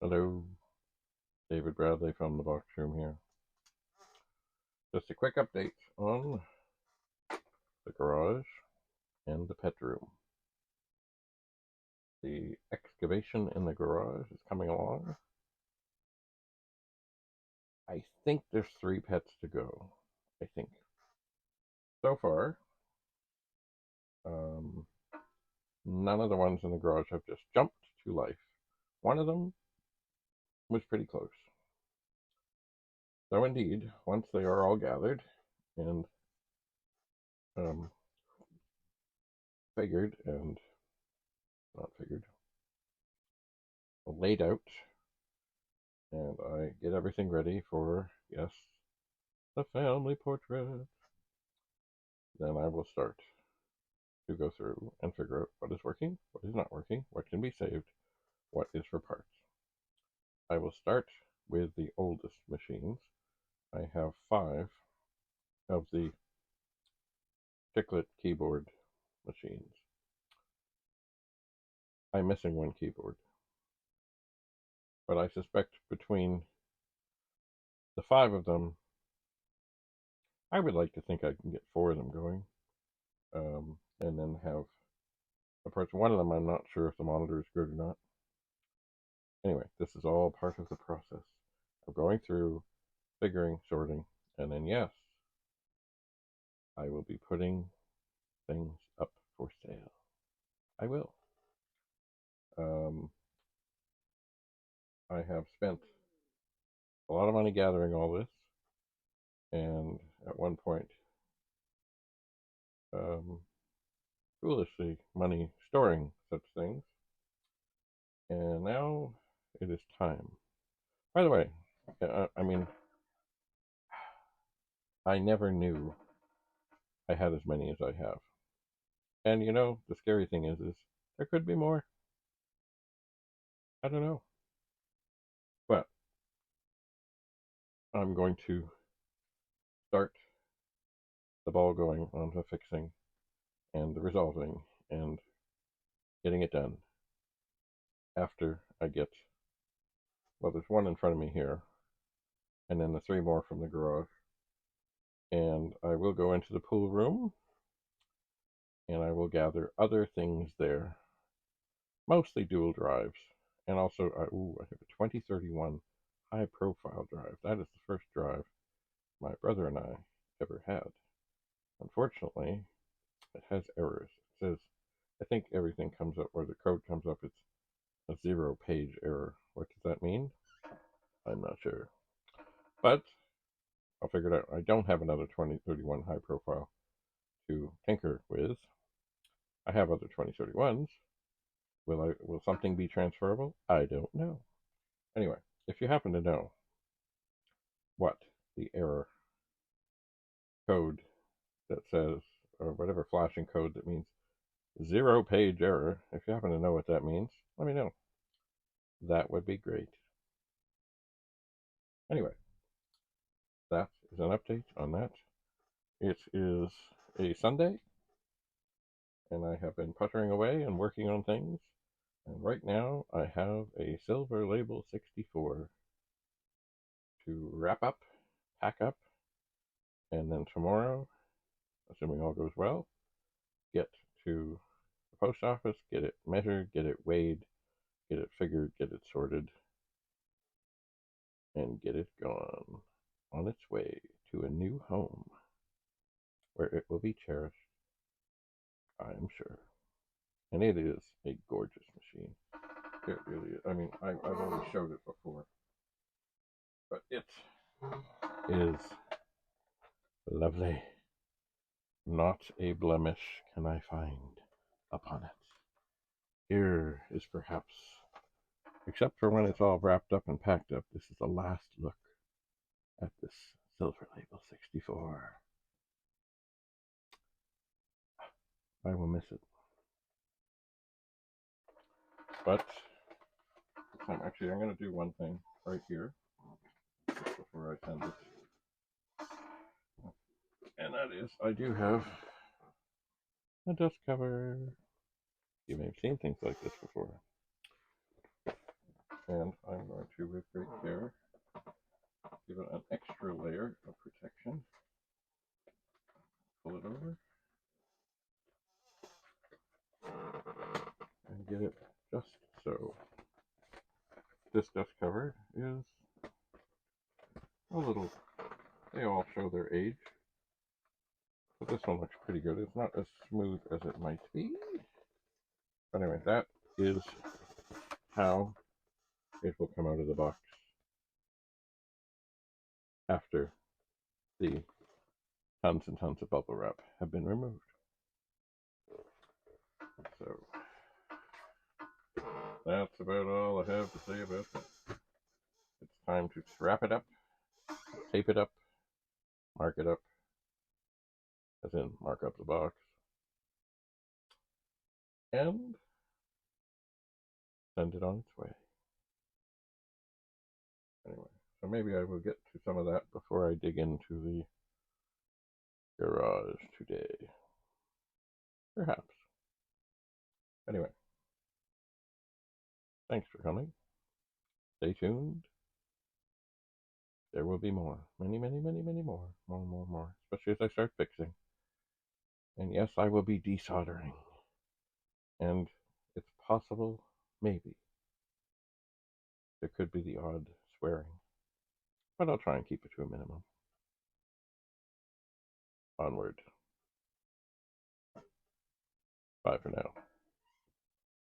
Hello, David Bradley from the box room here. Just a quick update on the garage and the pet room. The excavation in the garage is coming along. I think there's 3 pets to go. I think. So far, none of the ones in the garage have just jumped to life. One of them was pretty close. So indeed, once they are all gathered and figured and not figured, laid out, and I get everything ready for, yes, the family portrait, then I will start to go through and figure out what is working, what is not working, what can be saved, what is for parts. I will start with the oldest machines. I have 5 of the chiclet keyboard machines. I'm missing 1 keyboard, but I suspect between the 5 of them, I would like to think I can get 4 of them going, and then have the parts. One of them, I'm not sure if the monitor is good or not. Anyway, this is all part of the process of going through, figuring, sorting, and then, yes, I will be putting things up for sale. I will. I have spent a lot of money gathering all this, and at one point, foolishly, money storing such things, and now it is time. By the way, I mean, I never knew I had as many as I have. And you know, the scary thing is there could be more. I don't know. But I'm going to start the ball going on the fixing and the resolving and getting it done after I get, well, there's 1 in front of me here, and then the 3 more from the garage. And I will go into the pool room, and I will gather other things there, mostly dual drives. And also, I have a 2031 high profile drive. That is the first drive my brother and I ever had. Unfortunately, it has errors. It says, I think everything comes up, or the code comes up, it's a 0-page error. What does that mean? I'm not sure. But I'll figure it out. I don't have another 2031 high profile to tinker with. I have other 2031s. Will something be transferable? I don't know. Anyway, if you happen to know what the error code that says, or whatever flashing code that means 0-page error, if you happen to know what that means, let me know. That would be great. Anyway, that is an update on that. It is a Sunday, and I have been puttering away and working on things. And right now, I have a Silver Label 64 to wrap up, pack up, and then tomorrow, assuming all goes well, get to the post office, get it measured, get it weighed, get it figured, get it sorted, and get it gone on its way to a new home where it will be cherished, I am sure. And it is a gorgeous machine. It really is. I mean, I've already showed it before, but it is lovely. Not a blemish can I find upon it. Here is perhaps, except for when it's all wrapped up and packed up, this is the last look at this Silver Label 64. I will miss it. But actually, I'm going to do one thing right here before I send it. And that is, I do have a dust cover. You may have seen things like this before. And I'm going to, with great care, give it an extra layer of protection. Pull it over. And get it just so. This dust cover is a little, they all show their age. But this one looks pretty good. It's not as smooth as it might be. But anyway, that is how it will come out of the box after the tons and tons of bubble wrap have been removed. So that's about all I have to say about that. It's time to wrap it up, tape it up, mark it up, as in mark up the box, and send it on its way. Anyway, so maybe I will get to some of that before I dig into the garage today. Perhaps. Anyway, thanks for coming. Stay tuned. There will be more. Many, many, many, many more. More. Especially as I start fixing. And yes, I will be desoldering. And it's possible, maybe, there could be the odd swearing. But I'll try and keep it to a minimum. Onward. Bye for now.